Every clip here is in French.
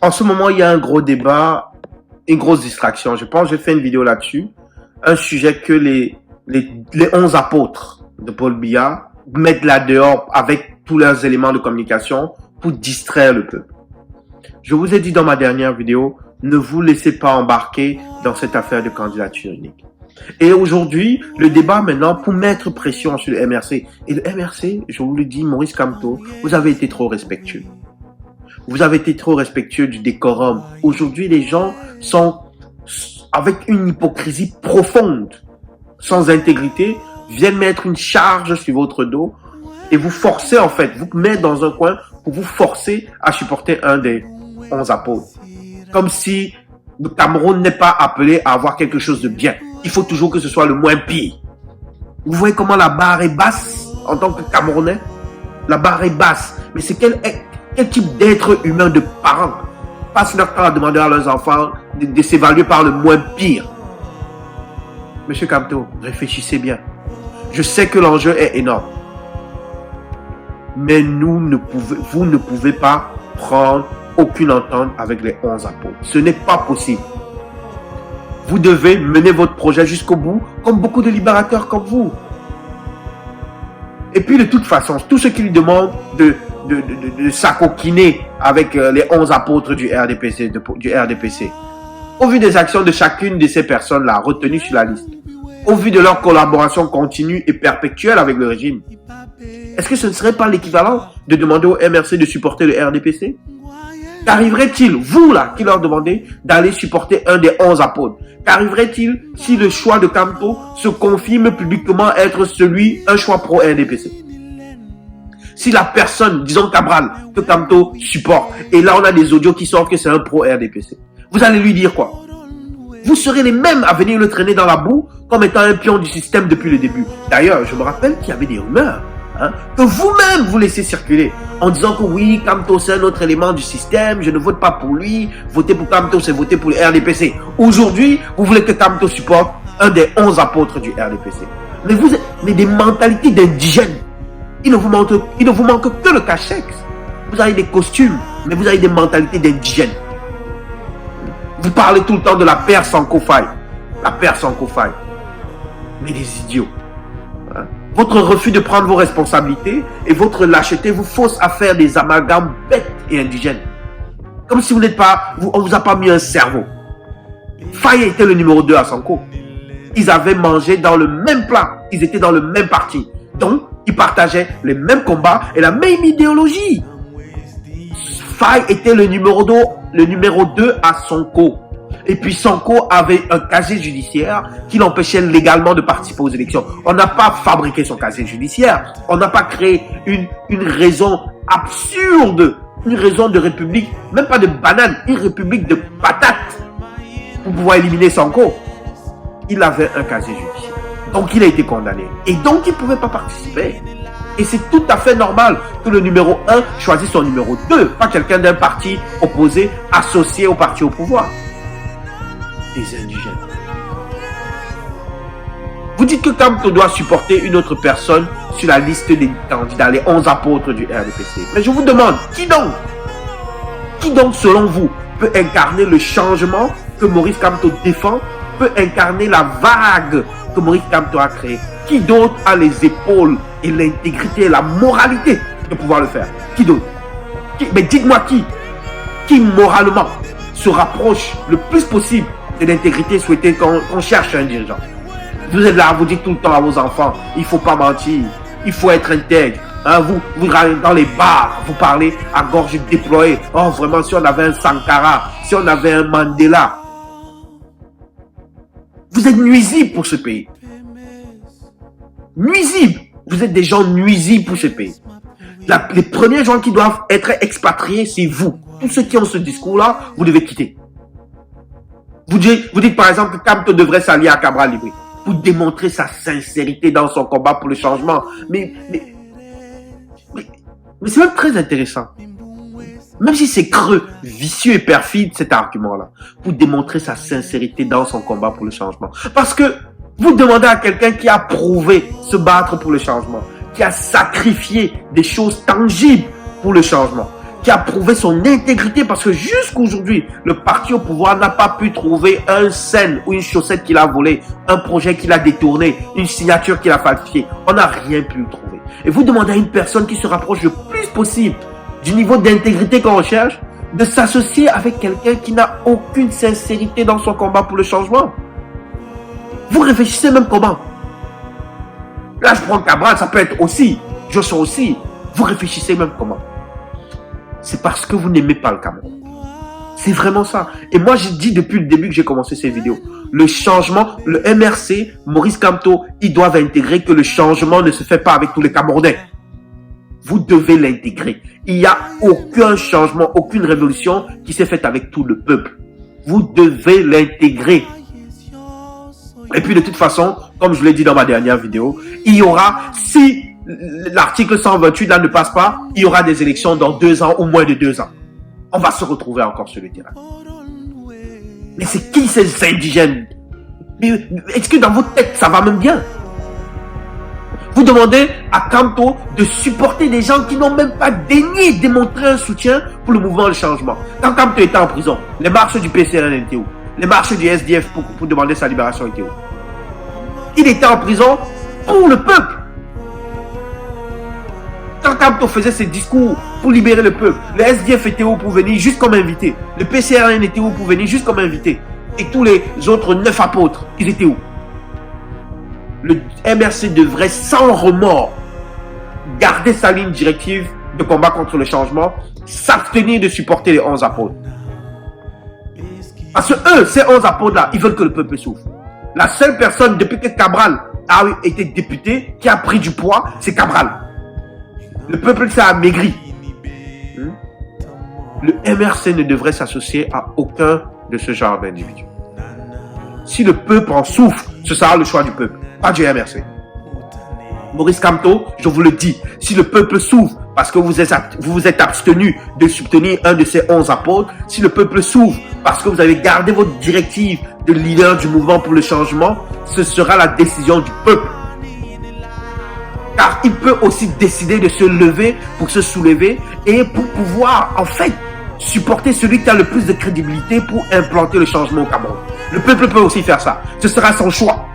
En ce moment, il y a un gros débat, une grosse distraction. Je pense que j'ai fait une vidéo là-dessus. Un sujet que les 11 apôtres de Paul Biya mettent là dehors avec tous leurs éléments de communication pour distraire le peuple. Je vous ai dit dans ma dernière vidéo, ne vous laissez pas embarquer dans cette affaire de candidature unique. Et aujourd'hui, le débat maintenant pour mettre pression sur le MRC. Et le MRC, je vous le dis, Maurice Kamto, vous avez été trop respectueux. Vous avez été trop respectueux du décorum. Aujourd'hui, les gens sont avec une hypocrisie profonde, sans intégrité, viennent mettre une charge sur votre dos et vous forcez en fait, vous mettez dans un coin pour vous forcer à supporter un des 11 apôtres. Comme si le Cameroun n'est pas appelé à avoir quelque chose de bien. Il faut toujours que ce soit le moins pire. Vous voyez comment la barre est basse en tant que Camerounais? La barre est basse. Mais c'est quel type d'être humain, de parents passent leur temps à demander à leurs enfants de s'évaluer par le moins pire? Monsieur Kamto, réfléchissez bien. Je sais que l'enjeu est énorme. Mais vous ne pouvez pas prendre aucune entente avec les 11 apôtres. Ce n'est pas possible. Vous devez mener votre projet jusqu'au bout, comme beaucoup de libérateurs comme vous. Et puis de toute façon, tous ceux qui lui demandent de s'acoquiner avec les 11 apôtres du RDPC, au vu des actions de chacune de ces personnes-là retenues sur la liste, au vu de leur collaboration continue et perpétuelle avec le régime, est-ce que ce ne serait pas l'équivalent de demander au MRC de supporter le RDPC? Qu'arriverait-il, vous là, qui leur demandez d'aller supporter un des 11 apôtres? Qu'arriverait-il si le choix de Kamto se confirme publiquement être un choix pro-RDPC? Si la personne, disons Cabral, que Kamto supporte, et là on a des audios qui sortent que c'est un pro-RDPC, vous allez lui dire quoi? Vous serez les mêmes à venir le traîner dans la boue comme étant un pion du système depuis le début. D'ailleurs, je me rappelle qu'il y avait des rumeurs que vous-même vous laissez circuler en disant que oui, Kamto c'est un autre élément du système, je ne vote pas pour lui, voter pour Kamto c'est voter pour le RDPC. Aujourd'hui, vous voulez que Kamto supporte un des 11 apôtres du RDPC. Mais des mentalités d'indigènes. Il ne vous manque que le cachex. Vous avez des costumes, mais vous avez des mentalités d'indigènes. Vous parlez tout le temps de la paire Sanko Faye. La paire Sanko Faye. Mais des idiots. Votre refus de prendre vos responsabilités et votre lâcheté vous force à faire des amalgames bêtes et indigènes. Comme si on vous a pas mis un cerveau. Faye était le numéro 2 à Sanko. Ils avaient mangé dans le même plat. Ils étaient dans le même parti. Donc, ils partageaient les mêmes combats et la même idéologie. Faye était le numéro 2 à Sonko. Et puis Sonko avait un casier judiciaire qui l'empêchait légalement de participer aux élections. On n'a pas fabriqué son casier judiciaire. On n'a pas créé une raison absurde, une raison de république, même pas de banane, une république de patates pour pouvoir éliminer Sonko. Il avait un casier judiciaire. Donc il a été condamné. Et donc il ne pouvait pas participer. Et c'est tout à fait normal que le numéro 1 choisisse son numéro 2, pas quelqu'un d'un parti opposé associé au parti au pouvoir. Des indigènes. Vous dites que Kamto doit supporter une autre personne sur la liste des candidats, les 11 apôtres du RDPC. Mais je vous demande, qui donc selon vous peut incarner le changement que Maurice Kamto défend, peut incarner la vague que Maurice Kamto a créée? Qui d'autre a les épaules et l'intégrité et la moralité de pouvoir le faire? Qui d'autre? Mais dites-moi qui moralement se rapproche le plus possible de l'intégrité souhaitée qu'on cherche un dirigeant. Vous êtes là, vous dites tout le temps à vos enfants, il ne faut pas mentir, il faut être intègre. Vous allez dans les bars, vous parlez à gorge déployée. Oh vraiment, si on avait un Sankara, si on avait un Mandela. Vous êtes nuisibles pour ce pays. Nuisibles. Vous êtes des gens nuisibles pour ce pays. Les premiers gens qui doivent être expatriés, c'est vous. Tous ceux qui ont ce discours-là, vous devez quitter. Vous dites par exemple que Kamto devrait s'allier à Cabral Libri pour démontrer sa sincérité dans son combat pour le changement. Mais c'est même très intéressant. Même si c'est creux, vicieux et perfide cet argument-là, pour démontrer sa sincérité dans son combat pour le changement. Parce que vous demandez à quelqu'un qui a prouvé se battre pour le changement, qui a sacrifié des choses tangibles pour le changement, qui a prouvé son intégrité parce que jusqu'aujourd'hui, le parti au pouvoir n'a pas pu trouver un scène ou une chaussette qu'il a volé, un projet qu'il a détourné, une signature qu'il a falsifiée. On n'a rien pu trouver. Et vous demandez à une personne qui se rapproche le plus possible du niveau d'intégrité qu'on recherche, de s'associer avec quelqu'un qui n'a aucune sincérité dans son combat pour le changement. Vous réfléchissez même comment? Là, je prends Cabral, ça peut être aussi, Joshua aussi. Vous réfléchissez même comment? C'est parce que vous n'aimez pas le Cameroun. C'est vraiment ça. Et moi, j'ai dit depuis le début que j'ai commencé ces vidéos, le changement, le MRC, Maurice Kamto, ils doivent intégrer que le changement ne se fait pas avec tous les Camerounais. Vous devez l'intégrer. Il n'y a aucun changement, aucune révolution qui s'est faite avec tout le peuple. Vous devez l'intégrer. Et puis de toute façon, comme je l'ai dit dans ma dernière vidéo, il y aura, si l'article 128 là ne passe pas, il y aura des élections dans 2 ans ou moins de 2 ans. On va se retrouver encore sur le terrain. Mais c'est qui ces indigènes? Est-ce que dans votre tête, ça va même bien? Vous demandez à Kamto de supporter des gens qui n'ont même pas daigné démontrer un soutien pour le mouvement de changement. Quand Kamto était en prison, les marches du PCRN étaient où? Les marches du SDF pour demander sa libération étaient où? Il était en prison pour le peuple. Quand Kamto faisait ses discours pour libérer le peuple, le SDF était où pour venir juste comme invité? Le PCRN était où pour venir juste comme invité? Et tous les autres 9 apôtres, ils étaient où? Le MRC devrait sans remords garder sa ligne directive de combat contre le changement, s'abstenir de supporter les 11 apôtres. Parce que eux, ces 11 apôtres-là, ils veulent que le peuple souffre. La seule personne, depuis que Cabral a été député, qui a pris du poids, c'est Cabral. Le peuple s'est amaigri. Le MRC ne devrait s'associer à aucun de ce genre d'individus. Si le peuple en souffre, ce sera le choix du peuple, pas du MRC. Maurice Kamto, je vous le dis, si le peuple souffre parce que vous vous êtes abstenu de soutenir un de ces 11 apôtres, si le peuple souffre parce que vous avez gardé votre directive de leader du mouvement pour le changement, ce sera la décision du peuple. Car il peut aussi décider de se lever pour se soulever et pour pouvoir, en fait, supporter celui qui a le plus de crédibilité pour implanter le changement au Cameroun. Le peuple peut aussi faire ça. Ce sera son choix.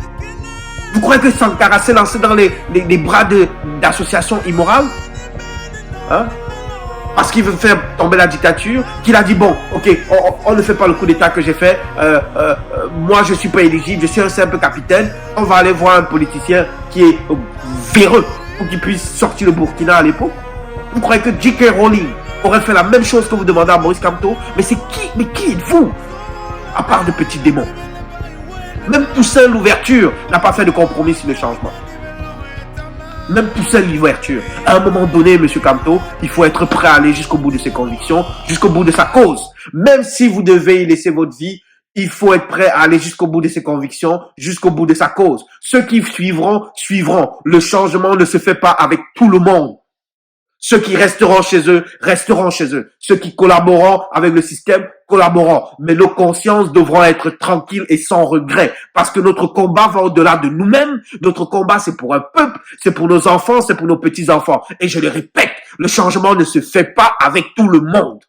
Vous croyez que Sankara s'est lancé dans les bras d'associations immorales, hein? Parce qu'il veut faire tomber la dictature, qu'il a dit, bon, ok, on ne fait pas le coup d'état que j'ai fait, moi je suis pas éligible, je suis un simple capitaine, on va aller voir un politicien qui est véreux pour qu'il puisse sortir le Burkina à l'époque. Vous croyez que J.K. Rowling aurait fait la même chose que vous demandez à Maurice Kamto? Mais qui êtes-vous? À part de petits démons. Même Toussaint l'ouverture n'a pas fait de compromis sur le changement. Même Toussaint l'ouverture. À un moment donné, M. Kamto, il faut être prêt à aller jusqu'au bout de ses convictions, jusqu'au bout de sa cause. Même si vous devez y laisser votre vie, il faut être prêt à aller jusqu'au bout de ses convictions, jusqu'au bout de sa cause. Ceux qui suivront, suivront. Le changement ne se fait pas avec tout le monde. Ceux qui resteront chez eux, resteront chez eux. Ceux qui collaboreront avec le système, collaboreront. Mais nos consciences devront être tranquilles et sans regret. Parce que notre combat va au-delà de nous-mêmes. Notre combat, c'est pour un peuple, c'est pour nos enfants, c'est pour nos petits-enfants. Et je le répète, le changement ne se fait pas avec tout le monde.